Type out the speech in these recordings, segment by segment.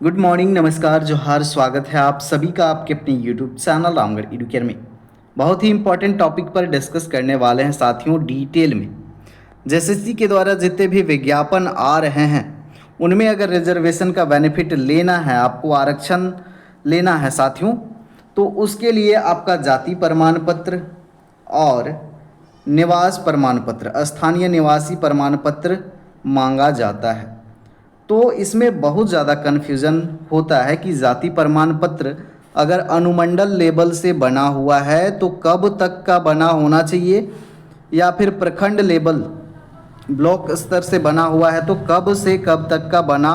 Good morning, नमस्कार, जोहार। स्वागत है आप सभी का आपके अपने यूट्यूब चैनल रामगढ़ एडुकेयर में। बहुत ही इंपॉर्टेंट टॉपिक पर डिस्कस करने वाले हैं साथियों, डिटेल में। जेएसएससी के द्वारा जितने भी विज्ञापन आ रहे हैं उनमें अगर रिजर्वेशन का बेनिफिट लेना है, आपको आरक्षण लेना है साथियों, तो उसके लिए आपका जाति प्रमाण पत्र और निवास प्रमाण पत्र, स्थानीय निवासी प्रमाण पत्र मांगा जाता है। तो इसमें बहुत ज़्यादा कन्फ्यूज़न होता है कि जाति प्रमाण पत्र अगर अनुमंडल लेवल से बना हुआ है तो कब तक का बना होना चाहिए, या फिर प्रखंड लेवल ब्लॉक स्तर से बना हुआ है तो कब से कब तक का बना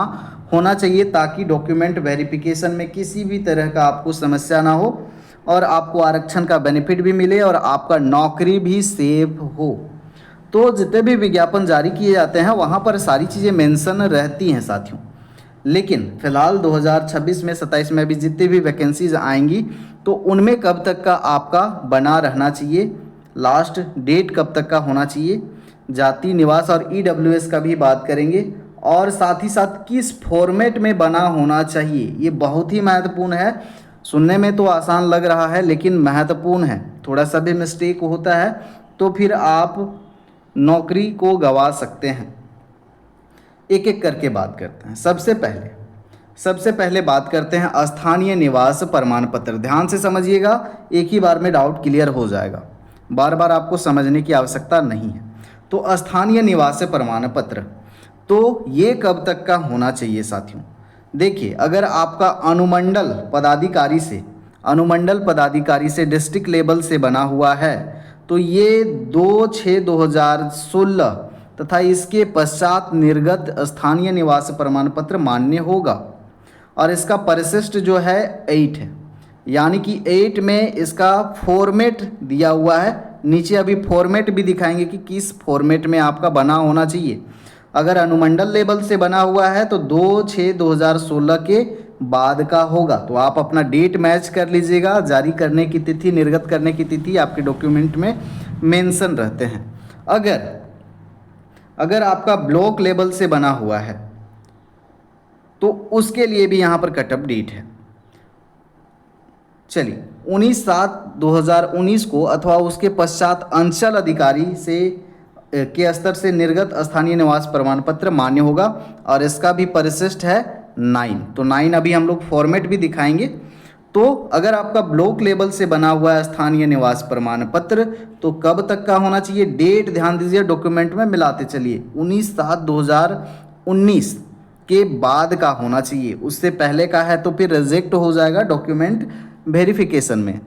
होना चाहिए, ताकि डॉक्यूमेंट वेरिफिकेशन में किसी भी तरह का आपको समस्या ना हो और आपको आरक्षण का बेनिफिट भी मिले और आपका नौकरी भी सेफ हो। तो जितने भी विज्ञापन जारी किए जाते हैं वहाँ पर सारी चीज़ें मेंशन रहती हैं साथियों। लेकिन फिलहाल 2026 में 27 में अभी जितनी भी वैकेंसीज आएंगी तो उनमें कब तक का आपका बना रहना चाहिए, लास्ट डेट कब तक का होना चाहिए, जाति निवास और ईडब्ल्यूएस का भी बात करेंगे, और साथ ही साथ किस फॉर्मेट में बना होना चाहिए। ये बहुत ही महत्वपूर्ण है। सुनने में तो आसान लग रहा है लेकिन महत्वपूर्ण है। थोड़ा सा भी मिस्टेक होता है तो फिर आप नौकरी को गंवा सकते हैं। एक एक करके बात करते हैं। सबसे पहले बात करते हैं स्थानीय निवास प्रमाण पत्र। ध्यान से समझिएगा, एक ही बार में डाउट क्लियर हो जाएगा, बार बार आपको समझने की आवश्यकता नहीं है। तो स्थानीय निवास प्रमाण पत्र, तो ये कब तक का होना चाहिए साथियों। देखिए, अगर आपका अनुमंडल पदाधिकारी से डिस्ट्रिक्ट लेवल से बना हुआ है तो ये 2/6/2016 तथा इसके पश्चात निर्गत स्थानीय निवास प्रमाण पत्र मान्य होगा। और इसका परिशिष्ट जो है 8 है, यानी कि 8 में इसका फॉर्मेट दिया हुआ है। नीचे अभी फॉर्मेट भी दिखाएंगे कि किस फॉर्मेट में आपका बना होना चाहिए। अगर अनुमंडल लेवल से बना हुआ है तो 2/6/2016 के बाद का होगा। तो आप अपना डेट मैच कर लीजिएगा। जारी करने की तिथि, निर्गत करने की तिथि आपके डॉक्यूमेंट में मेंशन रहते हैं। अगर आपका ब्लॉक लेवल से बना हुआ है तो उसके लिए भी यहाँ पर कट ऑफ डेट है। चलिए, 19/7/2019 को अथवा उसके पश्चात अंचल अधिकारी के स्तर से निर्गत स्थानीय निवास प्रमाण पत्र मान्य होगा और इसका भी परिशिष्ट है 9। तो 9 अभी हम लोग फॉर्मेट भी दिखाएंगे। तो अगर आपका ब्लॉक लेवल से बना हुआ है स्थानीय निवास प्रमाण पत्र तो कब तक का होना चाहिए, डेट ध्यान दीजिए, डॉक्यूमेंट में मिलाते चलिए। 19/7/2019 के बाद का होना चाहिए। उससे पहले का है तो फिर रिजेक्ट हो जाएगा डॉक्यूमेंट वेरिफिकेशन में।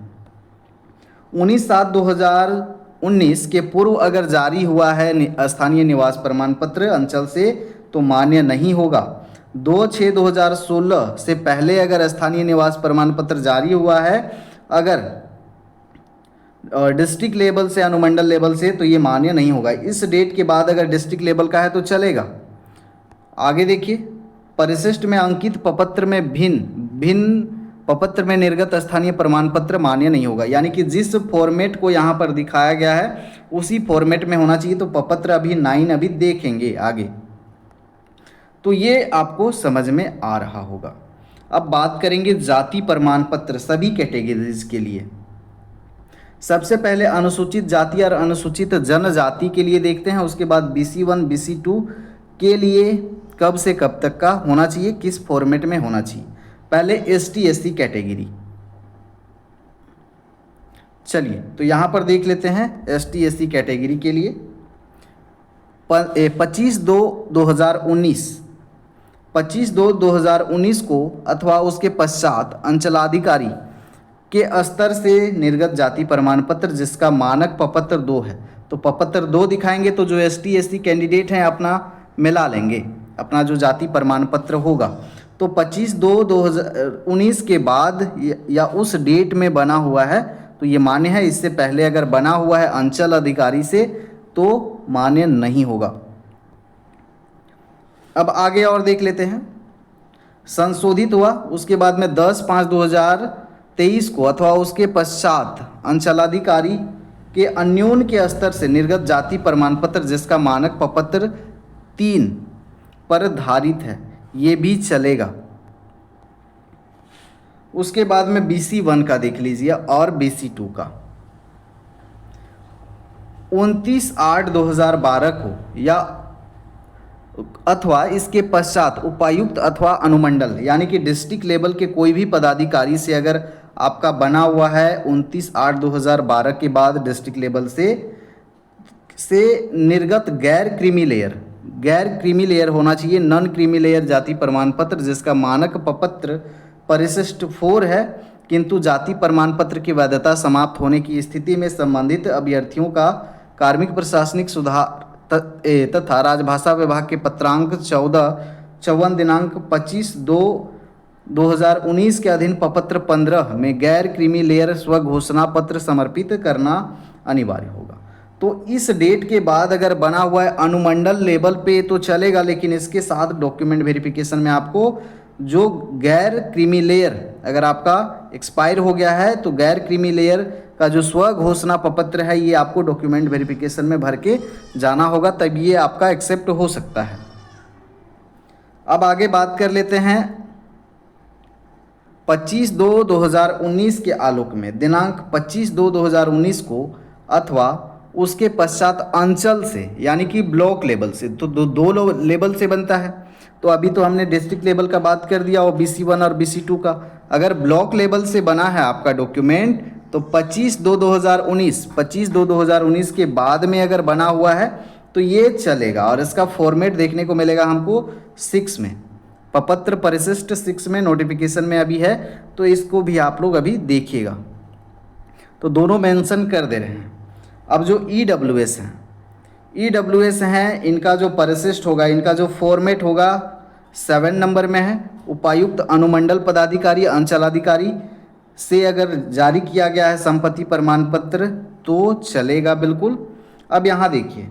19/7/2019 के पूर्व अगर जारी हुआ है स्थानीय निवास प्रमाण पत्र अंचल से तो मान्य नहीं होगा। 2/6/2016 से पहले अगर स्थानीय निवास प्रमाण पत्र जारी हुआ है, अगर डिस्ट्रिक्ट लेवल से, अनुमंडल लेवल से, तो ये मान्य नहीं होगा। इस डेट के बाद अगर डिस्ट्रिक्ट लेवल का है तो चलेगा। आगे देखिए, परिशिष्ट में अंकित प्रपत्र में भिन्न प्रपत्र में निर्गत स्थानीय प्रमाण पत्र मान्य नहीं होगा। यानी कि जिस फॉर्मेट को यहाँ पर दिखाया गया है उसी फॉर्मेट में होना चाहिए। तो प्रपत्र अभी 9 अभी देखेंगे आगे, तो ये आपको समझ में आ रहा होगा। अब बात करेंगे जाति प्रमाण पत्र सभी कैटेगरीज के लिए। सबसे पहले अनुसूचित जाति और अनुसूचित जनजाति के लिए देखते हैं। उसके बाद BC1 BC2 के लिए कब से कब तक का होना चाहिए, किस फॉर्मेट में होना चाहिए। पहले ST SC कैटेगरी। चलिए, तो यहाँ पर देख लेते हैं ST SC कैटेगरी के लिए 25/2/2019 को अथवा उसके पश्चात अंचलाधिकारी के स्तर से निर्गत जाति प्रमाण पत्र जिसका मानक प्रपत्र 2 है। तो प्रपत्र 2 दिखाएंगे तो जो ST SC कैंडिडेट हैं अपना मिला लेंगे, अपना जो जाति प्रमाण पत्र होगा। तो 25/2/2019 के बाद या उस डेट में बना हुआ है तो ये मान्य है। इससे पहले अगर बना हुआ है अंचल अधिकारी से तो मान्य नहीं होगा। अब आगे और देख लेते हैं। संशोधित हुआ उसके बाद में 10/5/2023 को अथवा उसके पश्चात अंचलाधिकारी के अन्यून के स्तर से निर्गत जाति प्रमाण पत्र जिसका मानक प्रपत्र 3 पर धारित है, ये भी चलेगा। उसके बाद में BC1 का देख लीजिए और BC2 का 29/8/2012 को या अथवा इसके पश्चात उपायुक्त अथवा अनुमंडल यानी कि डिस्ट्रिक्ट लेवल के कोई भी पदाधिकारी से अगर आपका बना हुआ है 29/8/2012 के बाद डिस्ट्रिक्ट लेवल से निर्गत गैर क्रीमी लेयर होना चाहिए, नॉन क्रीमी लेयर जाति प्रमाण पत्र जिसका मानक प्रपत्र परिशिष्ट 4 है, किंतु जाति प्रमाण पत्र की वैधता समाप्त होने की स्थिति में संबंधित अभ्यर्थियों का कार्मिक प्रशासनिक सुधार तथा राजभाषा विभाग के पत्रांक 14/54 दिनांक 25/2/2019 के अधीन प्रपत्र 15 में गैर क्रीमी लेयर स्वघोषणा पत्र समर्पित करना अनिवार्य होगा। तो इस डेट के बाद अगर बना हुआ है अनुमंडल लेवल पे तो चलेगा, लेकिन इसके साथ डॉक्यूमेंट वेरिफिकेशन में आपको जो गैर क्रीमी लेयर अगर आपका एक्सपायर हो गया है तो गैर क्रीमी लेयर का जो स्व घोषणा प्रपत्र है ये आपको डॉक्यूमेंट वेरिफिकेशन में भर के जाना होगा, तब ये आपका एक्सेप्ट हो सकता है। अब आगे बात कर लेते हैं 25/2/2019 के आलोक में दिनांक 25/2/2019 को अथवा उसके पश्चात अंचल से यानी कि ब्लॉक लेवल से, तो दो लेवल से बनता है। तो अभी तो हमने डिस्ट्रिक्ट लेवल का बात कर दिया और BC1 और BC2 का। अगर ब्लॉक लेवल से बना है आपका डॉक्यूमेंट तो 25/2/2019 के बाद में अगर बना हुआ है तो ये चलेगा और इसका फॉर्मेट देखने को मिलेगा हमको 6 में, प्रपत्र परिशिष्ट 6 में नोटिफिकेशन में अभी है, तो इसको भी आप लोग अभी देखिएगा। तो दोनों मेंशन कर दे रहे हैं। अब जो EWS हैं इनका जो परिशिष्ट होगा, इनका जो फॉर्मेट होगा 7 नंबर में है। उपायुक्त अनुमंडल पदाधिकारी अंचलाधिकारी से अगर जारी किया गया है संपत्ति प्रमाण पत्र तो चलेगा बिल्कुल। अब यहाँ देखिए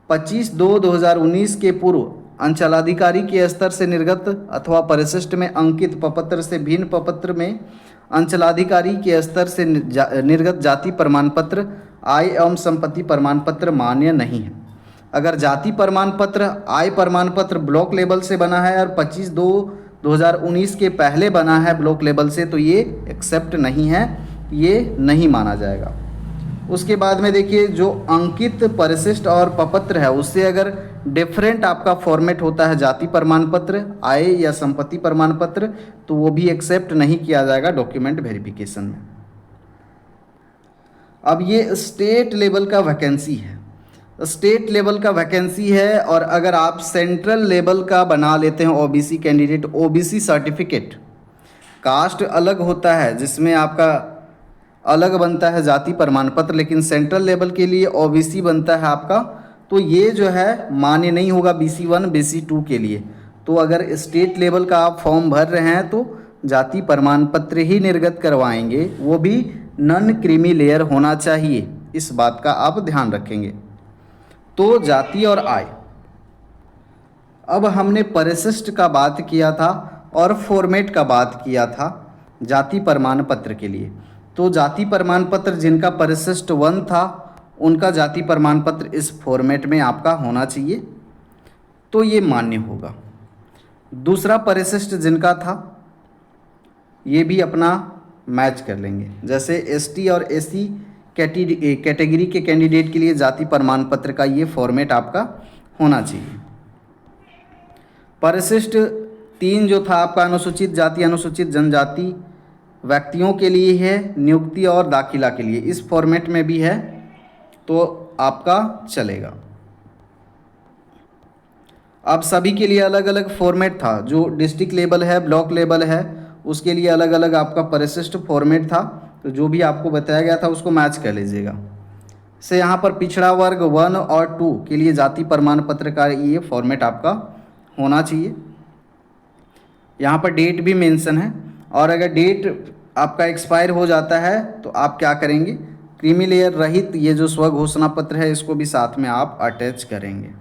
25/2/2019 के पूर्व अंचलाधिकारी के स्तर से निर्गत अथवा परिशिष्ट में अंकित प्रपत्र से भिन्न प्रपत्र में अंचलाधिकारी के स्तर से निर्गत जाति प्रमाण पत्र आय एवं संपत्ति प्रमाण पत्र मान्य नहीं है। अगर जाति प्रमाण पत्र आय प्रमाण पत्र ब्लॉक लेवल से बना है और 25/2/2019 के पहले बना है ब्लॉक लेवल से तो ये एक्सेप्ट नहीं है, ये नहीं माना जाएगा। उसके बाद में देखिए जो अंकित परिशिष्ट और प्रपत्र है उससे अगर डिफरेंट आपका फॉर्मेट होता है जाति प्रमाण पत्र आय या संपत्ति प्रमाण पत्र तो वो भी एक्सेप्ट नहीं किया जाएगा डॉक्यूमेंट वेरिफिकेशन में। अब ये स्टेट लेवल का वैकेंसी है, स्टेट लेवल का वैकेंसी है और अगर आप सेंट्रल लेवल का बना लेते हैं OBC candidate, OBC certificate, caste अलग होता है जिसमें आपका अलग बनता है जाति प्रमाण पत्र, लेकिन सेंट्रल लेवल के लिए OBC बनता है आपका, तो ये जो है मान्य नहीं होगा BC1 BC2 के लिए। तो अगर स्टेट लेवल का आप फॉर्म भर रहे हैं तो जाति प्रमाण पत्र ही निर्गत करवाएंगे, वो भी नॉन क्रीमी लेयर होना चाहिए, इस बात का आप ध्यान रखेंगे। तो जाति और आय। अब हमने परिशिष्ट का बात किया था और फॉर्मेट का बात किया था जाति प्रमाण पत्र के लिए। तो जाति प्रमाण पत्र जिनका परिशिष्ट 1 था उनका जाति प्रमाण पत्र इस फॉर्मेट में आपका होना चाहिए, तो ये मान्य होगा। दूसरा परिशिष्ट जिनका था ये भी अपना मैच कर लेंगे, जैसे ST और SC कैटेगरी के कैंडिडेट के लिए जाति प्रमाण पत्र का ये फॉर्मेट आपका होना चाहिए। परिशिष्ट 3 जो था आपका अनुसूचित जाति अनुसूचित जनजाति व्यक्तियों के लिए है, नियुक्ति और दाखिला के लिए इस फॉर्मेट में भी है, तो आपका चलेगा। अब सभी के लिए अलग अलग फॉर्मेट था, जो डिस्ट्रिक्ट लेवल है ब्लॉक लेवल है उसके लिए अलग अलग आपका परिशिष्ट फॉर्मेट था, तो जो भी आपको बताया गया था उसको मैच कर लीजिएगा। से यहाँ पर पिछड़ा वर्ग 1 और 2 के लिए जाति प्रमाण पत्र का ये फॉर्मेट आपका होना चाहिए। यहाँ पर डेट भी मेंशन है, और अगर डेट आपका एक्सपायर हो जाता है तो आप क्या करेंगे, क्रीमी लेयर रहित ये जो स्व घोषणा पत्र है इसको भी साथ में आप अटैच करेंगे।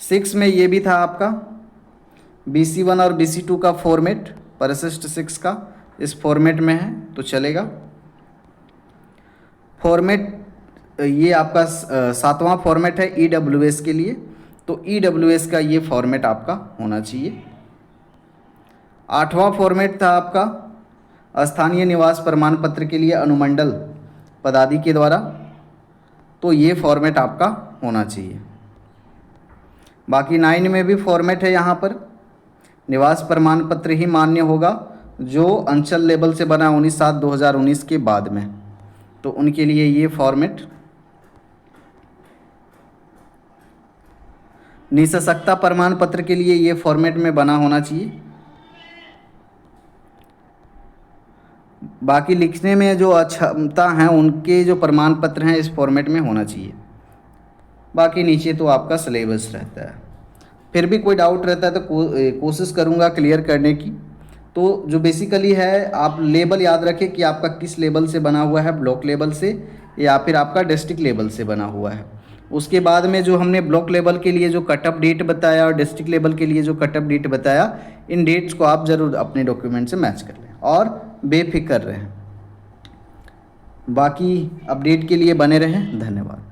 6 में ये भी था आपका BC1 और BC2 का फॉर्मेट, परिशिष्ट 6 का इस फॉर्मेट में है तो चलेगा। फॉर्मेट ये आपका 7वां फॉर्मेट है EWS के लिए, तो EWS का ये फॉर्मेट आपका होना चाहिए। 8वां फॉर्मेट था आपका स्थानीय निवास प्रमाण पत्र के लिए अनुमंडल पदाधिकारी के द्वारा, तो ये फॉर्मेट आपका होना चाहिए। बाकी 9 में भी फॉर्मेट है, यहाँ पर निवास प्रमाण पत्र ही मान्य होगा जो अंचल लेवल से बना 19/7/2019 के बाद में, तो उनके लिए ये फॉर्मेट। निःशक्तता प्रमाण पत्र के लिए ये फॉर्मेट में बना होना चाहिए। बाकी लिखने में जो अक्षमता हैं उनके जो प्रमाण पत्र हैं इस फॉर्मेट में होना चाहिए। बाकी नीचे तो आपका सिलेबस रहता है। फिर भी कोई डाउट रहता है तो कोशिश करूँगा क्लियर करने की। तो जो बेसिकली है, आप लेवल याद रखें कि आपका किस लेवल से बना हुआ है, ब्लॉक लेवल से या फिर आपका डिस्ट्रिक्ट लेवल से बना हुआ है। उसके बाद में जो हमने ब्लॉक लेवल के लिए जो कट ऑफ डेट बताया और डिस्ट्रिक्ट लेवल के लिए जो कट ऑफ डेट बताया, इन डेट्स को आप ज़रूर अपने डॉक्यूमेंट से मैच कर लें और बेफिक्र रहें। बाकी अपडेट के लिए बने रहें। धन्यवाद।